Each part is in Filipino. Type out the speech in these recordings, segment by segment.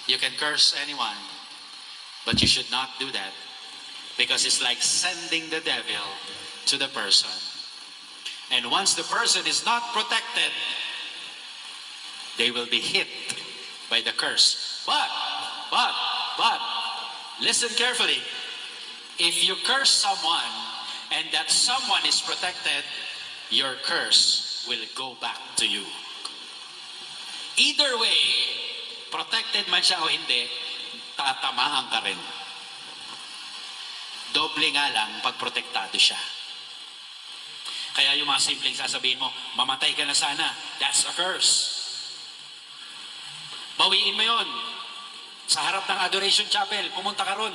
You can curse anyone, but you should not do that because it's like sending the devil to the person. And once the person is not protected, they will be hit by the curse. But, listen carefully. If you curse someone and that someone is protected, your curse will go back to you. Either way, protected man siya o hindi, tatamaan ka rin. Doble nga lang pag protektado siya. Kaya yung mga simpleng sasabihin mo, mamatay ka na sana, that's a curse. Bawiin mo yon. Sa harap ng Adoration Chapel, pumunta ka ron.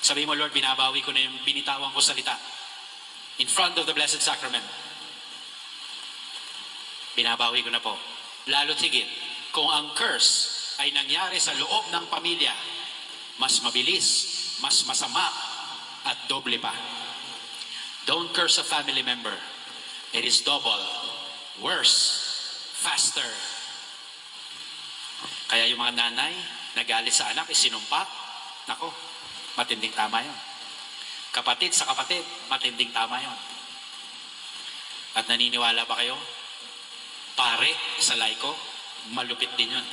Sabihin mo, Lord, binabawi ko na yung binitawan ko salita in front of the Blessed Sacrament. Binabawi ko na po. Lalo't higit, kung ang curse ay nangyari sa loob ng pamilya, mas mabilis, mas masama, at doble pa. Don't curse a family member. It is double, worse, faster. Kaya yung mga nanay, nagalit sa anak, isinumpa, nako, matinding tama yun. Kapatid sa kapatid, matinding tama yun. At naniniwala ba kayo? Pare sa laiko, malupit din yun.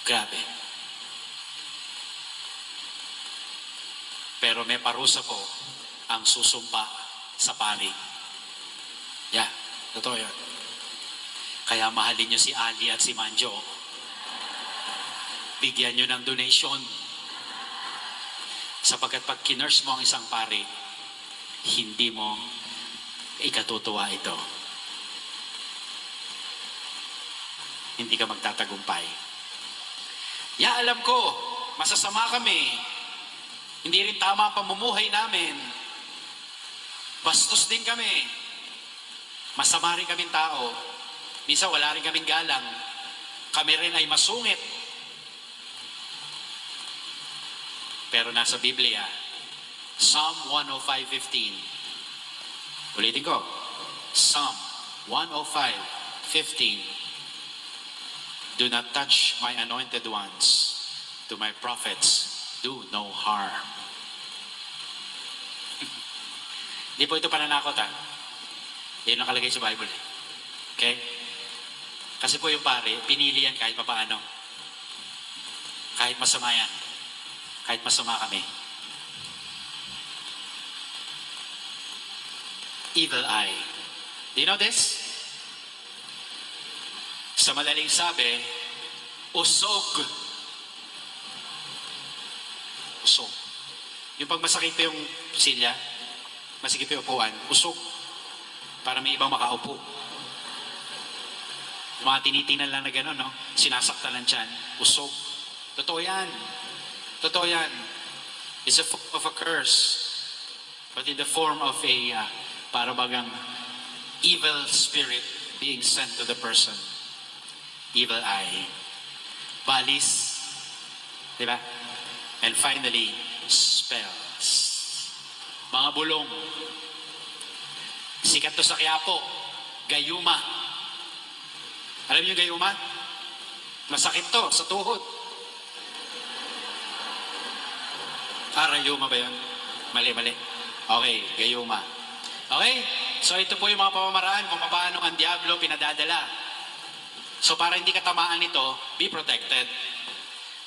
Grabe. Pero may parusa po ang susumpa sa pari. Yeah, totoo yun. Kaya mahalin nyo si Ali at si Manjo. Bigyan nyo ng donation. Sapagkat pag kinurse mo ang isang pari, hindi mo ikatutuwa ito. Hindi ka magtatagumpay. Alam ko, masasama kami. Hindi rin tama ang pamumuhay namin. Bastos din kami. Masama rin kaming tao. Minsan wala rin kaming galang. Kami rin ay masungit. Pero nasa Biblia, Psalm 105:15. Ulitin ko. Psalm 105:15. Do not touch my anointed ones. To my prophets, do no harm. Hindi po ito pananakot ha. Yan ang nakalagay sa Bible. Okay? Kasi po yung pare, pinili yan kahit papaano. Kahit masama yan. Kahit masama kami. Evil eye. Do you know this? Sa madaling sabi, usog. Usog. Yung pag masakit pa yung silya, masikip yung upuan, usog. Para may ibang makaupo. Yung mga tinitingnan lang na gano'n, no? Sinasaktan ng tiyan, usog. Totoo yan. Totoo yan. It's a form of a curse. But in the form of a, para bagang evil spirit being sent to the person. Evil eye. Balis. Diba? And finally, spells. Mga bulong. Sikat to sa Quiapo. Gayuma. Alam niyo gayuma? Masakit to sa tuhod. Rayuma ba yun? Mali. Okay, gayuma. Okay? So ito po yung mga pamamaraan kung paano ang Diablo pinadadala. So para hindi ka tamaan nito, be protected.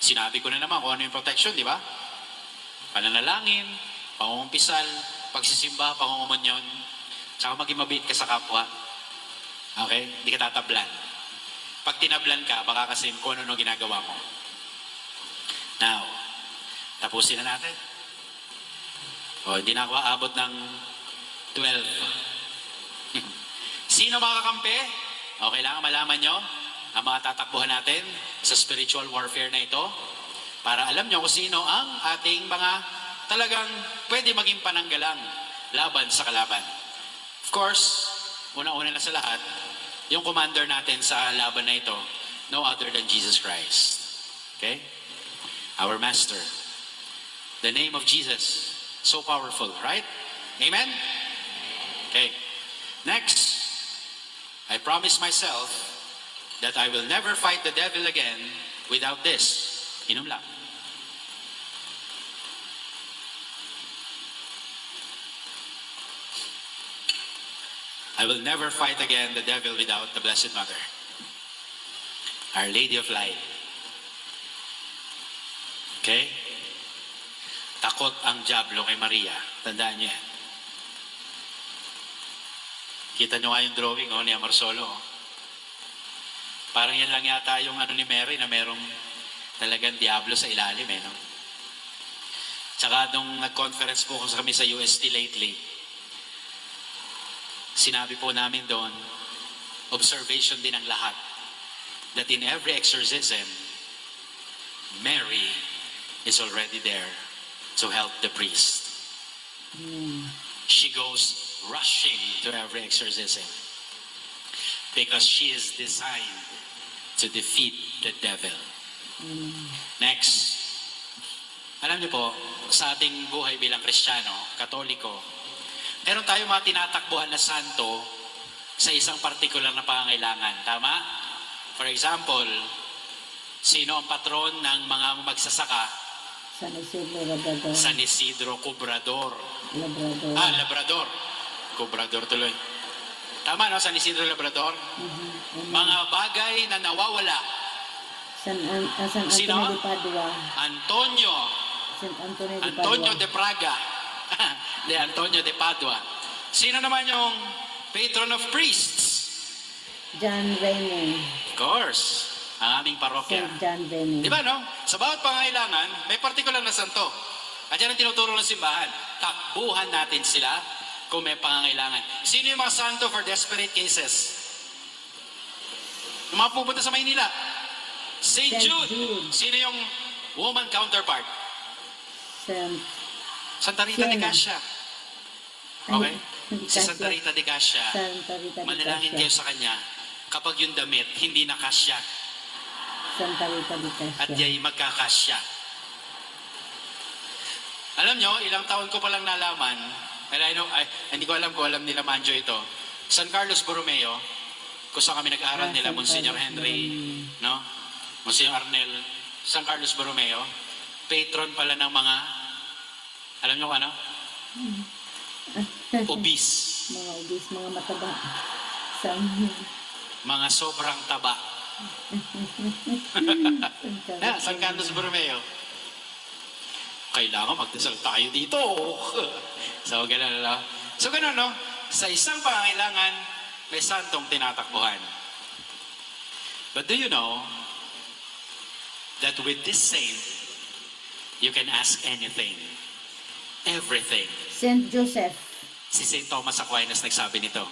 Sinabi ko na naman kung ano yung protection, di ba? Pananalangin, pangungumpisal, pagsisimba, pangungumunyon, tsaka maging mabait ka sa kapwa. Okay? Hindi ka tatablan. Pag tinablan ka, baka kasi kung ano ginagawa mo. Now, tapusin na natin. Hindi na ako aabot ng 12. Sino mga kakampi? Kailangan malaman nyo ang mga tatakbuhan natin sa spiritual warfare na ito para alam nyo kung sino ang ating mga talagang pwede maging pananggalang laban sa kalaban. Of course, una-una na sa lahat, yung commander natin sa laban na ito, no other than Jesus Christ. Okay? Our Master. The name of Jesus. So powerful, right? Amen? Okay. Next, I promise myself that I will never fight the devil again without this. Inom lang. I will never fight again the devil without the Blessed Mother, Our Lady of Light. Okay? Takot ang diablo kay Maria. Tandaan niyo yan. Kita niyo nga yung drawing ni Amarsolo. Parang yan lang yata yung ni Mary na merong talagang diablo sa ilalim. No? Tsaka nung nag-conference po kami sa UST lately, sinabi po namin doon, observation din ng lahat, that in every exorcism, Mary is already there to help the priest. She goes rushing to every exorcism because she is designed to defeat the devil. Next. Alam niyo po, sa ating buhay bilang Kristiyano, Katoliko, meron tayong mga tinatakbuhan na santo sa isang partikular na pangangailangan. Tama? For example, sino ang patron ng mga magsasaka? San Isidro Labrador. San Isidro Cobrador. Labrador. Labrador. Cobrador tuloy. Tama, no? San Isidro Labrador. Mga bagay na nawawala. San Sino? Antonio de Padua. Antonio. San Antonio de Antonio Padua. de Praga. De Antonio de Padua. Sino naman yung patron of priests? John Rennie. Of course. Ang aming parokya. Saint John Rennie. Di ba, no? Sa bawat pangailangan, may partikular na santo. At yan ang tinuturo ng simbahan. Takbuhan natin sila kung may pangangailangan. Sino yung mga santo for desperate cases? Yung mga pupunta sa Maynila. Saint Jude. Sino yung woman counterpart? Santa Rita de Siena. Cassia. Okay? Hindi Si Santa Cassia. Rita de Cassia. Santa Rita de Manalangin Cassia. kayo sa kanya kapag yung damit hindi na kasya Santa Rita de at Cassia. yay magkakasya. Alam nyo, ilang taon ko palang nalaman, and hindi ko alam kung alam nila Manjo ito, San Carlos Borromeo, kung saan kami nag-aaral nila, San Monsignor Carlos Henry, no? Monsignor Arnel, San Carlos Borromeo, patron pala ng mga, alam nyo kung ano? Obese. Mga obis, mga mataba. Mga sobrang taba. San Carlos Borromeo. Kailangan magdasal tayo dito. So, gano'n, no? So, gano'n, no? Sa isang pangangailangan, may santong tinatakbuhan. But do you know that with this saint, you can ask anything, everything. Saint Joseph. Si St. Thomas Aquinas nagsabi nito,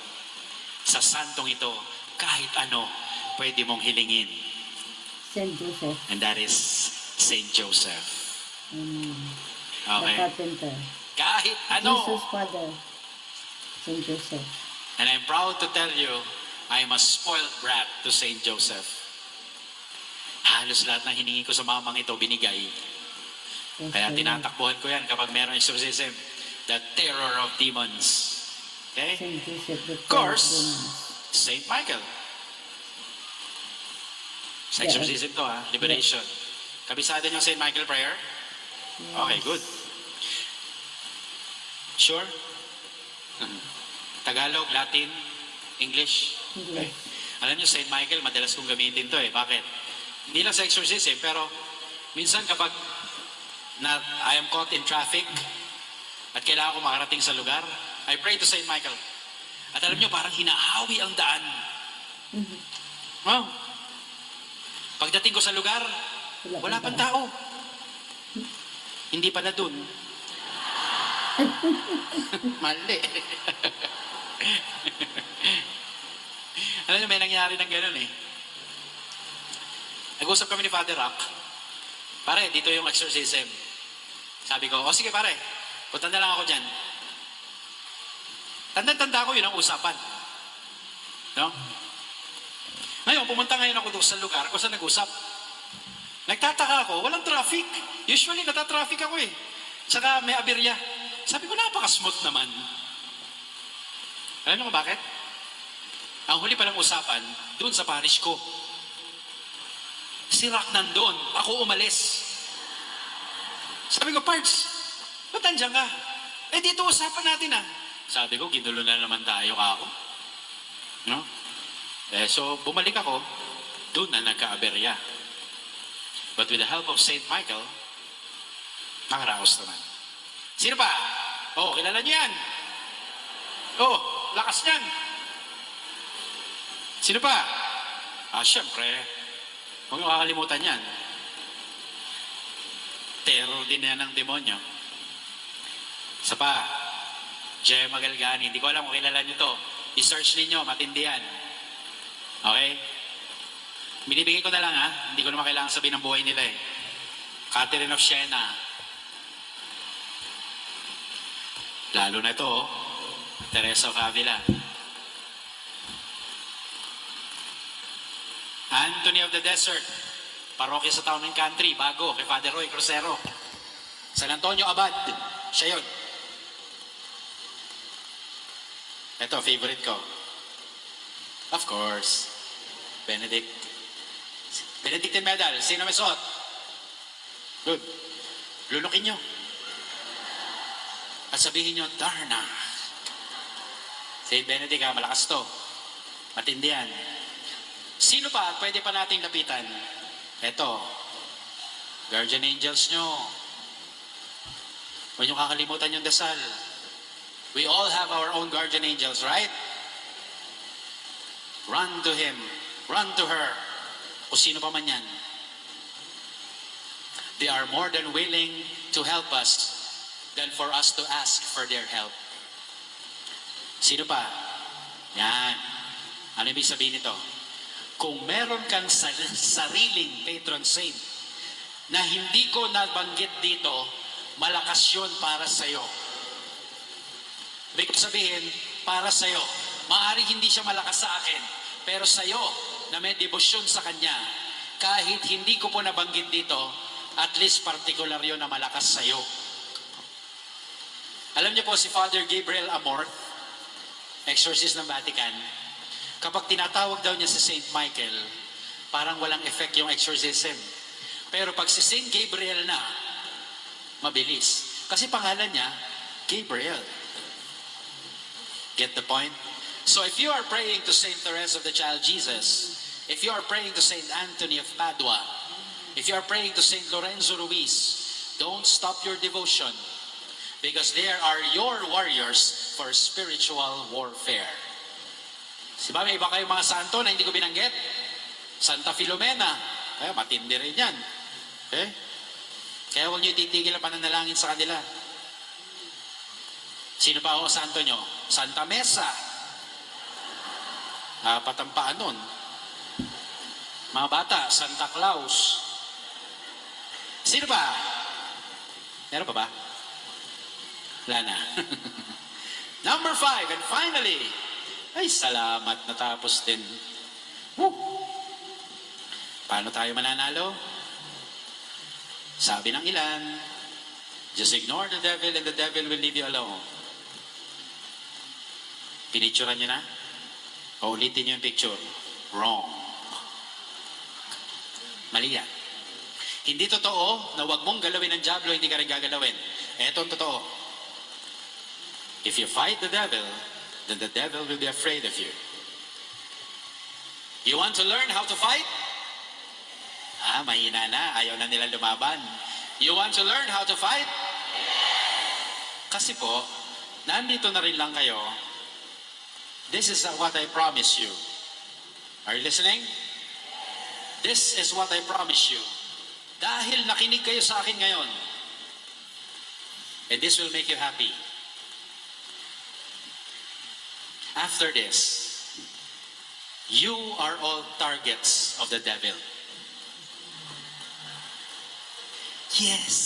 sa santong ito, kahit ano, pwede mong hilingin. Saint Joseph. And that is St. Joseph. The Okay? carpenter. Kahit ano. Jesus' father. Saint Joseph. And I'm proud to tell you, I'm a spoiled brat to St. Joseph. Halos lahat ng hiningi ko sa mamang ito, binigay. Yes, Kaya Lord. tinatakbuhan ko yan kapag meron exorcism. The terror of demons. Okay? Saint Joseph. The Of course, demons. St. Michael. Sa Yeah. exorcism to liberation. Kabisado niyo ang St. Michael prayer? Okay, good. Sure? Tagalog, Latin, English? Okay. English. Alam niyo, St. Michael, madalas kong gamitin to Bakit? Hindi lang sa exorcism, pero minsan kapag I am caught in traffic at kailangan ko makarating sa lugar, I pray to St. Michael. At alam niyo, parang hinahawi ang daan. Wow. Pagdating ko sa lugar, wala pang tao. Hindi pa na dun. Mali. Alam niyo, may nangyari ng gano'n Nag-usap kami ni Father Rock. Pare, dito yung exorcism. Sabi ko, sige pare, punta na lang ako dyan. Tanda-tanda ko yun ang usapan. No? Ngayon, pumunta ngayon ako doon sa lugar kung saan nag-usap. Nagtataka ako, walang traffic. Usually, natatraffic ako Tsaka may aberya. Sabi ko, napaka-smooth naman. Alam niyo kung bakit? Ang huli palang usapan, doon sa parish ko. Si Rock nandoon, ako umalis. Sabi ko, Pards, ba't nandiyan ka? Eh dito usapan natin ah. Sabi ko, ginulo na naman tayo ako. No? So bumalik ako, doon na nagka-aberya. But with the help of Saint Michael, nakaraos naman. Sino pa? Oh, kilala niyo yan. Oh, lakas niyan. Sino pa? Siyempre, huwag niyo kakalimutan yan. Terror din yan ng demonyo. Isa pa, Gemma Galgani. Hindi ko alam kung kilala niyo to. I-search ninyo, matindi yan. Okay? Binibigay ko na lang ha. Hindi ko naman kailangan sabihin ng buhay nila eh. Catherine of Siena. Lalo na ito, oh. Teresa of Avila. Anthony of the Desert. Parokya sa Town and Country. Bago, kay Father Roy Crucero. San Antonio Abad. Siya yun. Ito, favorite ko. Of course. Benedict. Benedictine medal. Sino may suot? Good. Lunukin nyo. At sabihin nyo, Darna. Saint Benedict ha, malakas to. Matindi yan. Sino pa at pwede pa nating lapitan? Eto. Guardian angels nyo. Huwag nyo kakalimutan yung dasal. We all have our own guardian angels, right? Run to him. Run to her. O sino pa man yan. They are more than willing to help us than for us to ask for their help. Sino pa? Yan. Ano ibig sabihin nito? Kung meron kang sariling patron saint na hindi ko nabanggit dito, malakas yun para sa'yo. Ibig sabihin, para sa'yo. Maaaring hindi siya malakas sa akin, pero sa'yo, na may debosyon sa kanya, kahit hindi ko po nabanggit dito, at least particular yun na malakas sa'yo. Alam niyo po si Father Gabriel Amor, exorcist ng Vatican, kapag tinatawag daw niya si Saint Michael, parang walang effect yung exorcism. Pero pag si Saint Gabriel na, mabilis. Kasi pangalan niya, Gabriel. Get the point? So if you are praying to Saint Therese of the Child Jesus, if you are praying to Saint Anthony of Padua, if you are praying to Saint Lorenzo Ruiz, don't stop your devotion because they are your warriors for spiritual warfare. Diba may iba kayong mga santo na hindi ko binanggit? Santa Filomena. Kaya matindi rin yan. Okay? Kaya huwag niyo titigil ang pananalangin sa kanila. Sino pa ako santo nyo? Santa Mesa. Apat ang paa nun. Mga bata, Santa Claus. Sino pa? Meron pa ba? Wala na. Number 5, and finally, ay salamat, natapos din. Woo! Paano tayo mananalo? Sabi ng ilan, just ignore the devil and the devil will leave you alone. Pinicturean nyo na? O ulitin nyo yung picture. Wrong. Mali yan. Hindi totoo na wag mong galawin ang diablo, hindi ka rin gagalawin. Eto ang totoo. If you fight the devil, then the devil will be afraid of you. You want to learn how to fight? Mahina na. Ayaw na nila lumaban. You want to learn how to fight? Kasi po, nandito na rin lang kayo. This is what I promise you. Are you listening? This is what I promise you. Dahil nakinig kayo sa akin ngayon, and this will make you happy. After this, you are all targets of the devil. Yes.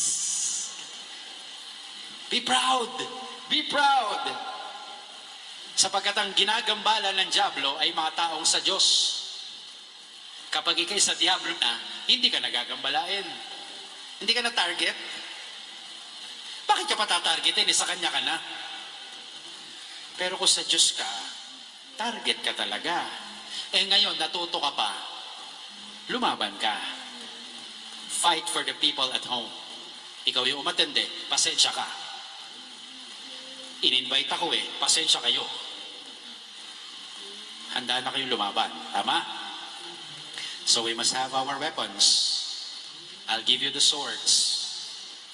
Be proud. Be proud. Sapagkat ang ginagambala ng diablo ay mga taong sa Diyos. Kapag ikay sa diablo na, hindi ka nagagambalain. Hindi ka na target. Bakit ka pa tatargetin? Sa kanya ka na. Pero kung sa Diyos ka, target ka talaga. Ngayon, natuto ka pa. Lumaban ka. fight for the people at home. Ikaw yung umatende, pasensya ka. In-invite ako pasensya kayo. Handa na kayong lumaban. Tama? So we must have our weapons. I'll give you the swords.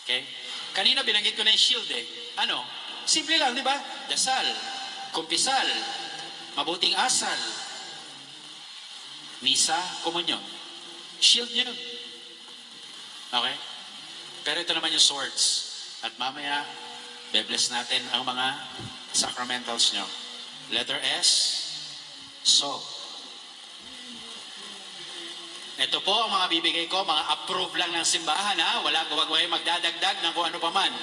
Okay? Kanina binanggit ko na yung shield Ano? Simple lang, di ba? Dasal, kumpisal, mabuting asal, misa, komunyon. Shield yun. Okay? Pero ito naman yung swords. At mamaya, bebless natin ang mga sacramentals nyo. Letter S, so. Ito po ang mga bibigay ko, mga approve lang ng simbahan ha. Wag kayong magdadagdag ng kung ano pa man.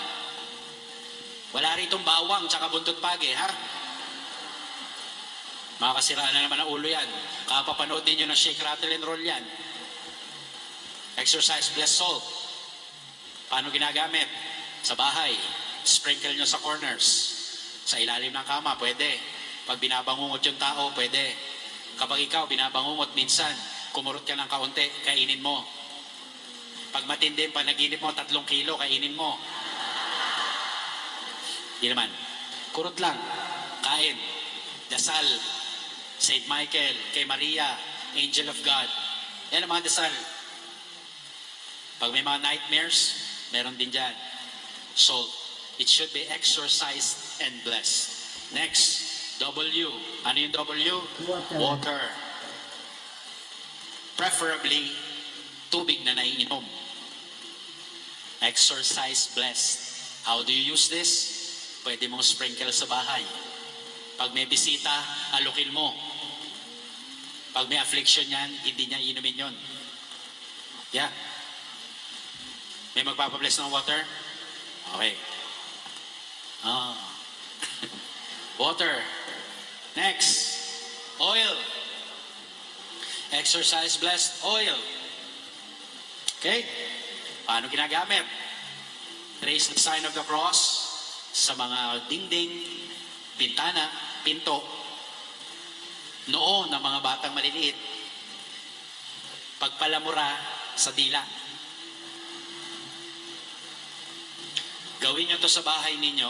Wala ritong bawang tsaka buntot pagi ha. Makakasiraan na naman ang ulo yan. Kapapanood din nyo ng shake, rattle, and roll yan. Exercise blessed salt. Paano ginagamit? Sa bahay. Sprinkle nyo sa corners. Sa ilalim ng kama, pwede. Pag binabangungot yung tao, pwede. Kapag ikaw binabangungot minsan, kumurot ka ng kaunti, kainin mo. Pag matindi, panaginip mo, 3 kilo, kainin mo. Di naman. Kurot lang. Kain. Dasal. Saint Michael, kay Maria, Angel of God. Yan ang mga dasal. Pag may mga nightmares, meron din dyan. Salt. It should be exorcised and blessed. Next, W. Ano yung W? Water. Water. Preferably, tubig na naiinom. Exorcise blessed. How do you use this? Pwede mong sprinkle sa bahay. Pag may bisita, alukin mo. Pag may affliction yan, hindi niya inumin yun. Yeah. May magpapabless ng water? Okay. Water. Next. Oil. Exercise blessed oil. Okay? Paano ginagamit? Trace the sign of the cross sa mga dingding, bintana, pinto, noo ng mga batang maliliit. Pagpalamura sa dila. Gawin nyo to sa bahay ninyo.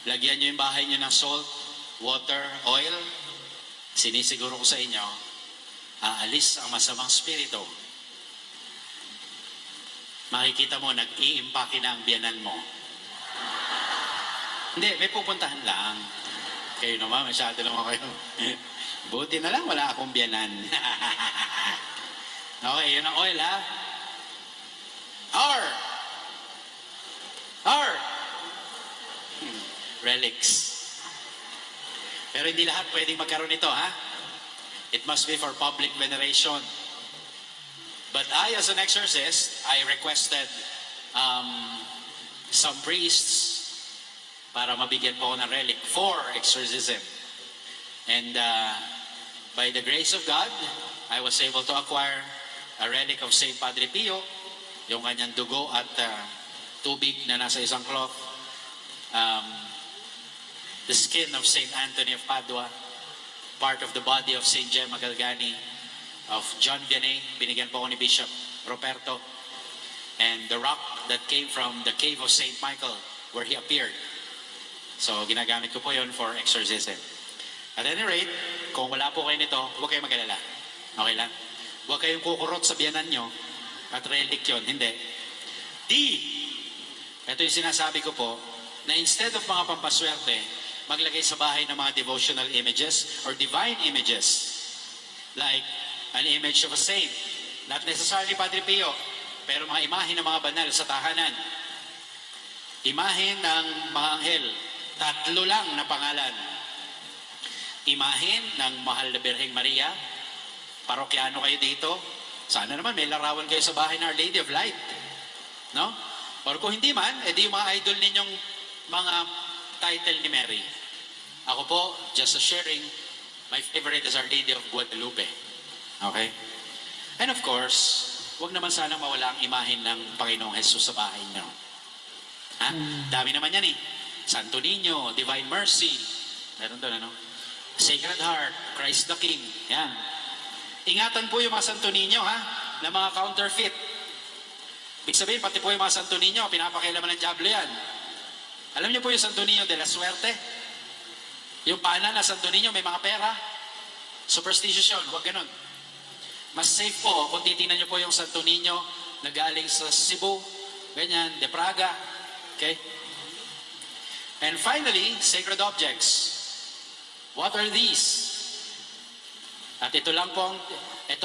Lagyan nyo yung bahay nyo ng salt, water, oil. Sinisiguro ko sa inyo, aalis ang masamang spirito. Makikita mo, nag-iimpake na ang biyanan mo. Hindi, may pupuntahan lang. Kayo naman, masyado naman kayo. Buti na lang, wala akong biyanan. Okay, yun ang oil ha. Relics. Pero hindi lahat pwedeng magkaroon nito ha. It must be for public veneration. But I, as an exorcist, I requested some priests para mabigyan po ako ng relic for exorcism. And by the grace of God, I was able to acquire a relic of Saint Padre Pio, yung kanyang dugo at tubig na nasa isang cloth. The skin of Saint Anthony of Padua, part of the body of Saint Gemma Galgani, of John Vianney, binigyan po ako ni Bishop Roberto, and the rock that came from the cave of Saint Michael where he appeared. So ginagamit ko po yon for exorcism. At any rate, kung wala po kayo nito, huwag kayong mag-alala. Okay lang? Huwag kayong kukurot sa biyanan nyo at relic yun. Hindi. D. Ito yung sinasabi ko po, na instead of mga pampaswerte, maglagay sa bahay ng mga devotional images or divine images. Like an image of a saint. Not necessarily Padre Pio, pero mga imahe ng mga banal sa tahanan. Imahe ng mga anghel. 3 lang na pangalan. Imahe ng mahal na Birheng Maria. Parokyano kayo dito. Sana naman may larawan kayo sa bahay ng Our Lady of Light. No? Or kung hindi man, edi yung mga idol ninyong mga title ni Mary. Ako po, just a sharing, my favorite is Our Lady of Guadalupe. Okay? And of course, wag naman sanang mawala ang imahin ng Panginoong Jesus sa bahay niyo. Ha? Dami naman yan eh. Santo Niño, Divine Mercy. Meron doon ano? Sacred Heart, Christ the King. Yan. Ingatan po yung mga Santo Niño ha, na mga counterfeit. Ibig sabihin, pati po yung mga Santo Niño, pinapakialaman ng Diablo yan. Alam niyo po yung Santo Niño de la Suerte? Yung pana na Santo Niño, may mga pera. Superstitious yun, huwag ganun. Mas safe po kung titingnan niyo po yung Santo Niño na galing sa Cebu, ganyan, de Praga. Okay? And finally, sacred objects. What are these? At ito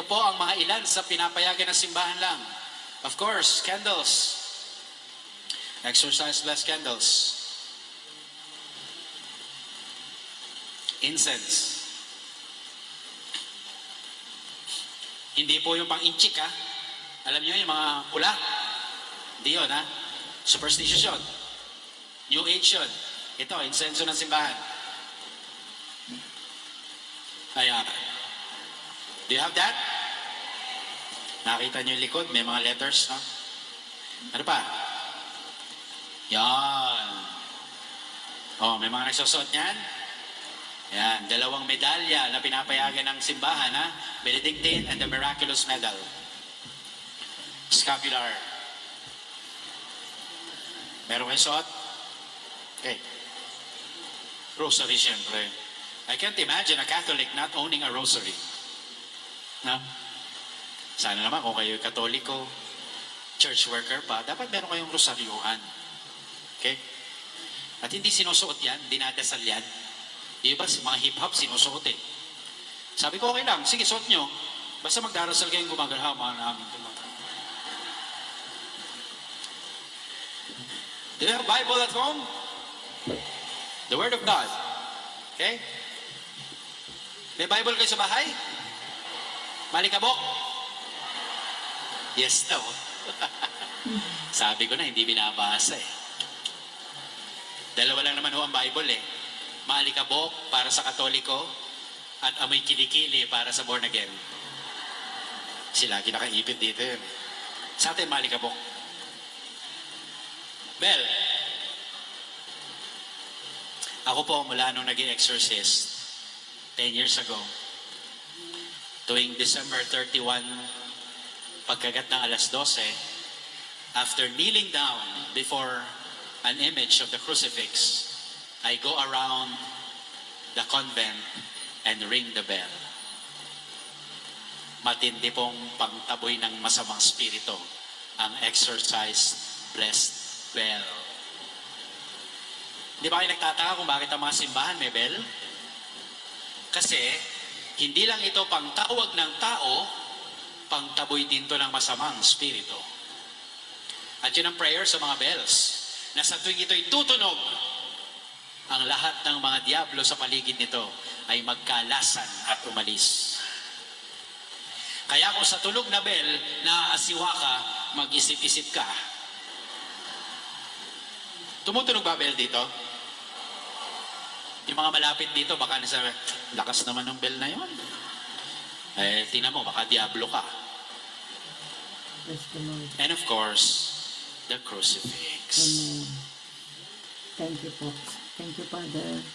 po ang mga ilan sa pinapayagan ng simbahan lang. Of course, candles. Exorcise blessed candles. Incense. Hindi po yung pang-inchik ha. Alam niyo yung mga pula? Hindi yun ha. Superstitious yun. New Age yun. Ito, insenso ng simbahan. Ayan. Do you have that? Nakita niyo yung likod, may mga letters, no? Ano pa? Yan. Oh, may mga nagsusot niyan. Yan, dalawang medalya na pinapayagan ng simbahan, ha? Benedictine and the Miraculous Medal. Scapular. Meron kayo suot? Okay. Rosary, siyempre. I can't imagine a Catholic not owning a rosary. No? Sana naman kung kayo Katoliko, church worker pa, dapat meron kayong rosaryuhan. Okay? At hindi sinusuot yan, dinadasal yan. Yung iba, mga hip-hop sinusuot eh. Sabi ko, okay lang, sige, suot nyo. Basta magdarasal kayong gumagalaw, mga namin. Do you have a Bible at home? The Word of God. Okay? May Bible kayo sa bahay? Malikabok? Yes daw. Sabi ko na, hindi binabasa eh. Dalawa lang naman ho ang Bible eh. Malikabok para sa Katoliko at amoy kilikili para sa born again. Sila kinakaipit dito yun. Sa atin, malikabok. Bell. Ako po mula nung naging exorcist 10 years ago, tuwing December 31, pagkagat ng alas 12, after kneeling down before an image of the crucifix, I go around the convent and ring the bell. Matindi pong pangtaboy ng masamang spirito ang exorcised blessed bell. Di ba kayo nagtataka kung bakit ang mga simbahan may bell? Kasi hindi lang ito pangtawag ng tao, pangtaboy din to ng masamang spirito. At yun ang prayer sa mga bells, na sa tuwing ito'y tutunog, ang lahat ng mga diablo sa paligid nito ay magkalasan at umalis. Kaya kung sa tunog na bell, naaasiwa ka, mag-isip-isip ka. Tumutunog ba bell dito? Yung mga malapit dito, baka nasa lakas naman ng bell na yun. Eh, tingnan mo, baka diablo ka. Bless the Lord. And of course, the crucifix. Amen. Thank you po. Thank you, Father.